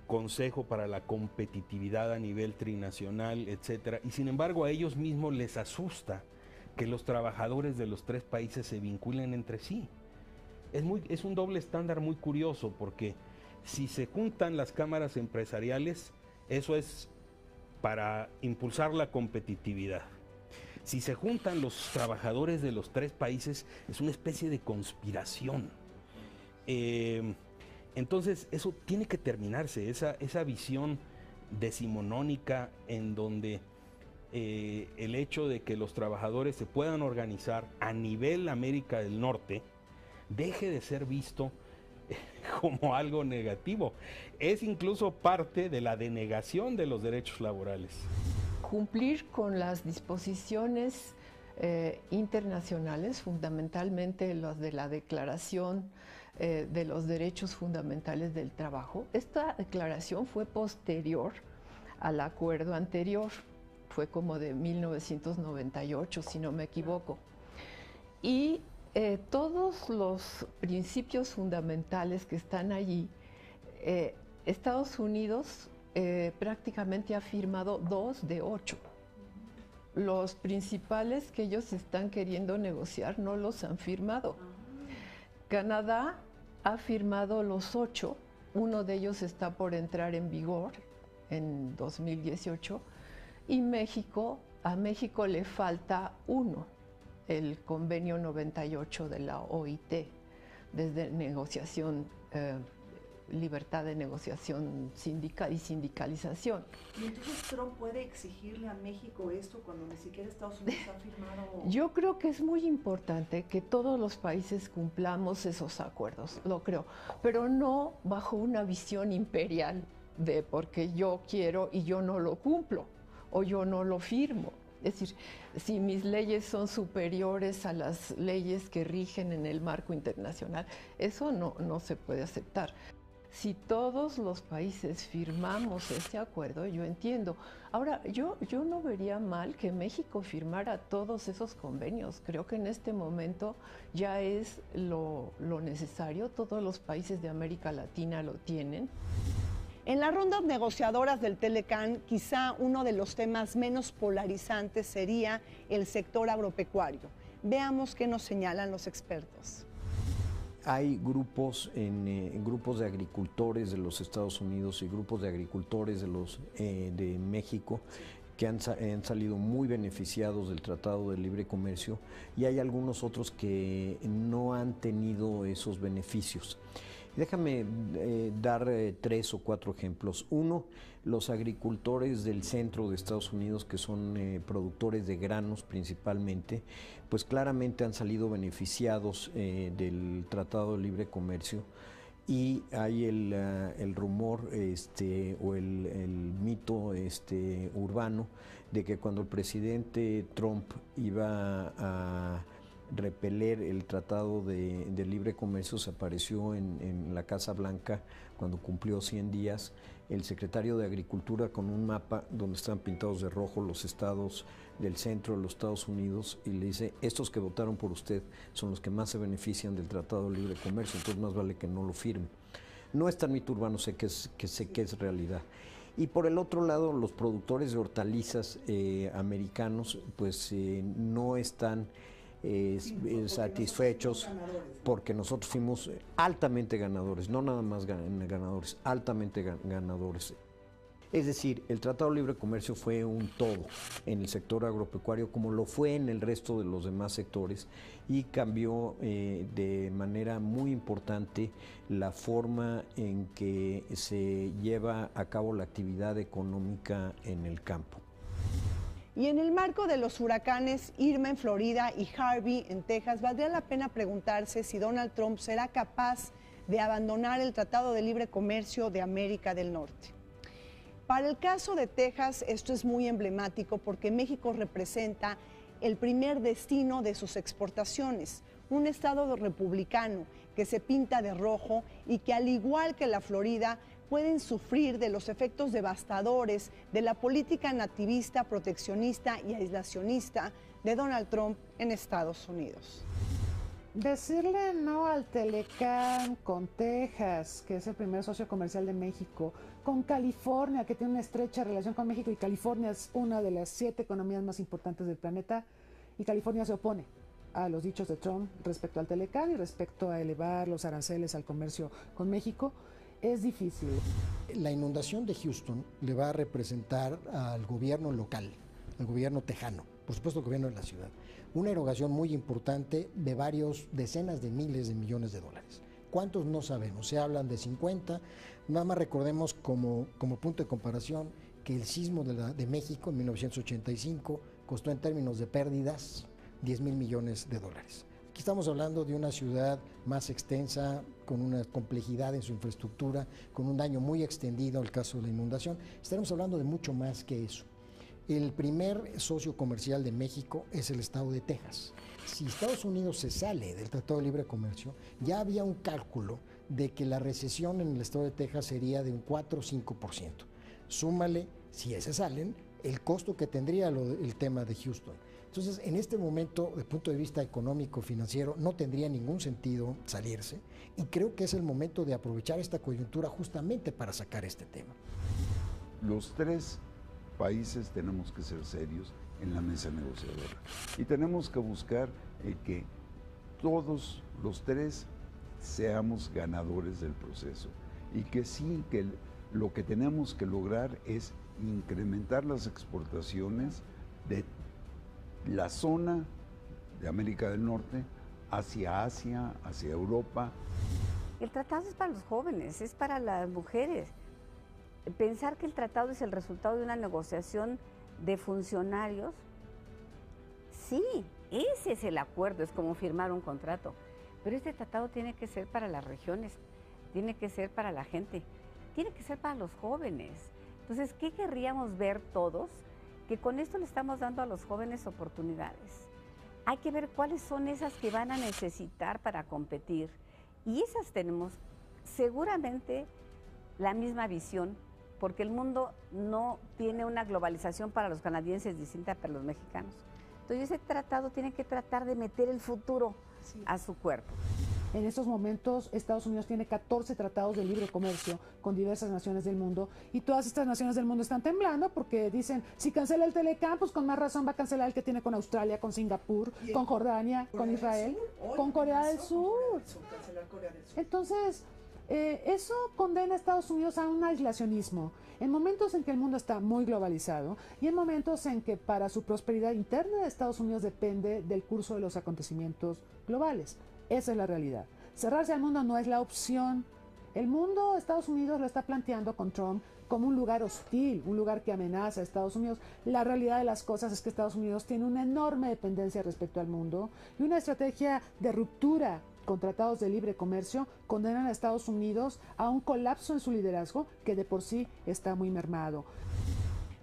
consejo para la competitividad a nivel trinacional, etcétera, y sin embargo a ellos mismos les asusta que los trabajadores de los tres países se vinculen entre sí. Es un doble estándar muy curioso, porque si se juntan las cámaras empresariales, eso es para impulsar la competitividad. Si se juntan los trabajadores de los tres países, es una especie de conspiración. Entonces, eso tiene que terminarse, esa visión decimonónica en donde el hecho de que los trabajadores se puedan organizar a nivel América del Norte deje de ser visto como algo negativo. Es incluso parte de la denegación de los derechos laborales. Cumplir con las disposiciones internacionales, fundamentalmente las de la Declaración de los Derechos Fundamentales del Trabajo. Esta declaración fue posterior al acuerdo anterior, fue como de 1998, si no me equivoco. Y todos los principios fundamentales que están allí, Estados Unidos prácticamente ha firmado 2 de 8. Los principales que ellos están queriendo negociar no los han firmado. Canadá ha firmado los 8, uno de ellos está por entrar en vigor en 2018, y a México le falta uno, el convenio 98 de la OIT, desde negociación, libertad de negociación sindical y sindicalización. ¿Y entonces Trump puede exigirle a México esto cuando ni siquiera Estados Unidos ha firmado? Yo creo que es muy importante que todos los países cumplamos esos acuerdos, lo creo, pero no bajo una visión imperial de porque yo quiero y yo no lo cumplo o yo no lo firmo. Es decir, si mis leyes son superiores a las leyes que rigen en el marco internacional, eso no se puede aceptar. Si todos los países firmamos este acuerdo, yo entiendo. Ahora, yo no vería mal que México firmara todos esos convenios. Creo que en este momento ya es lo necesario. Todos los países de América Latina lo tienen. En las rondas negociadoras del Telecán, quizá uno de los temas menos polarizantes sería el sector agropecuario. Veamos qué nos señalan los expertos. Hay grupos grupos de agricultores de los Estados Unidos y grupos de agricultores de México que han salido muy beneficiados del Tratado de Libre Comercio, y hay algunos otros que no han tenido esos beneficios. Déjame dar 3 o 4 ejemplos. Uno, los agricultores del centro de Estados Unidos, que son productores de granos principalmente, pues claramente han salido beneficiados del Tratado de Libre Comercio, y hay el rumor o el mito urbano de que cuando el presidente Trump iba a repeler el Tratado de Libre Comercio, se apareció en la Casa Blanca cuando cumplió 100 días el secretario de Agricultura con un mapa donde estaban pintados de rojo los estados del centro de los Estados Unidos, y le dice: estos que votaron por usted son los que más se benefician del Tratado de Libre Comercio, entonces más vale que no lo firme. No es tan mito urbano, sé que es realidad. Y por el otro lado, los productores de hortalizas americanos pues no están satisfechos, porque nosotros fuimos altamente ganadores, no nada más ganadores, altamente ganadores. Es decir, el Tratado de Libre Comercio fue un todo en el sector agropecuario, como lo fue en el resto de los demás sectores, y cambió de manera muy importante la forma en que se lleva a cabo la actividad económica en el campo. Y en el marco de los huracanes Irma en Florida y Harvey en Texas, valdría la pena preguntarse si Donald Trump será capaz de abandonar el Tratado de Libre Comercio de América del Norte. Para el caso de Texas, esto es muy emblemático porque México representa el primer destino de sus exportaciones, un estado republicano que se pinta de rojo y que, al igual que la Florida, pueden sufrir de los efectos devastadores de la política nativista, proteccionista y aislacionista de Donald Trump en Estados Unidos. Decirle no al Telecán con Texas, que es el primer socio comercial de México, con California, que tiene una estrecha relación con México, y California es una de las 7 economías más importantes del planeta, y California se opone a los dichos de Trump respecto al Telecán y respecto a elevar los aranceles al comercio con México, es difícil. La inundación de Houston le va a representar al gobierno local, al gobierno tejano, por supuesto al gobierno de la ciudad, una erogación muy importante de varios decenas de miles de millones de dólares. ¿Cuántos? No sabemos, se hablan de 50, nada más recordemos como punto de comparación que el sismo de México en 1985 costó en términos de pérdidas 10,000 millones de dólares. Aquí estamos hablando de una ciudad más extensa, con una complejidad en su infraestructura, con un daño muy extendido al caso de la inundación. Estaremos hablando de mucho más que eso. El primer socio comercial de México es el estado de Texas. Si Estados Unidos se sale del Tratado de Libre Comercio, ya había un cálculo de que la recesión en el estado de Texas sería de un 4 o 5%. Súmale, si se salen, el costo que tendría el tema de Houston. Entonces, en este momento, desde el punto de vista económico, financiero, no tendría ningún sentido salirse, y creo que es el momento de aprovechar esta coyuntura justamente para sacar este tema. Los 3 países tenemos que ser serios en la mesa negociadora y tenemos que buscar que todos los 3 seamos ganadores del proceso, y que sí, que lo que tenemos que lograr es incrementar las exportaciones de la zona de América del Norte hacia Asia, hacia Europa. El tratado es para los jóvenes, es para las mujeres. Pensar que el tratado es el resultado de una negociación de funcionarios, sí, ese es el acuerdo, es como firmar un contrato. Pero este tratado tiene que ser para las regiones, tiene que ser para la gente, tiene que ser para los jóvenes. Entonces, ¿qué querríamos ver todos? que con esto le estamos dando a los jóvenes oportunidades. Hay que ver cuáles son esas que van a necesitar para competir. Y esas tenemos seguramente la misma visión, porque el mundo no tiene una globalización para los canadienses distinta para los mexicanos. Entonces ese tratado tiene que tratar de meter el futuro a su cuerpo. En estos momentos, Estados Unidos tiene 14 tratados de libre comercio con diversas naciones del mundo, y todas estas naciones del mundo están temblando porque dicen, si cancela el Telecán, pues con más razón va a cancelar el que tiene con Australia, con Singapur, con Jordania, con Israel, con Corea del Sur. Entonces, eso condena a Estados Unidos a un aislacionismo. En momentos en que el mundo está muy globalizado y en momentos en que para su prosperidad interna de Estados Unidos depende del curso de los acontecimientos globales. Esa es la realidad. Cerrarse al mundo no es la opción. El mundo, Estados Unidos lo está planteando con Trump como un lugar hostil, un lugar que amenaza a Estados Unidos. La realidad de las cosas es que Estados Unidos tiene una enorme dependencia respecto al mundo y una estrategia de ruptura con tratados de libre comercio condenan a Estados Unidos a un colapso en su liderazgo que de por sí está muy mermado.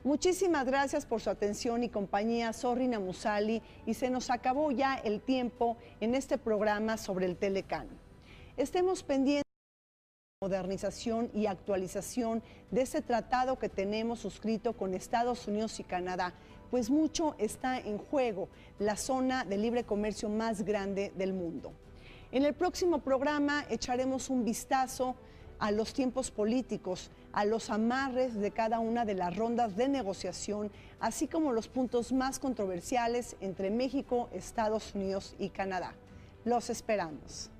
Muchísimas gracias por su atención y compañía. Soy Rina Musali y se nos acabó ya el tiempo en este programa sobre el Telecán. Estemos pendientes de la modernización y actualización de este tratado que tenemos suscrito con Estados Unidos y Canadá, pues mucho está en juego, la zona de libre comercio más grande del mundo. En el próximo programa echaremos un vistazo a los tiempos políticos, a los amarres de cada una de las rondas de negociación, así como los puntos más controversiales entre México, Estados Unidos y Canadá. Los esperamos.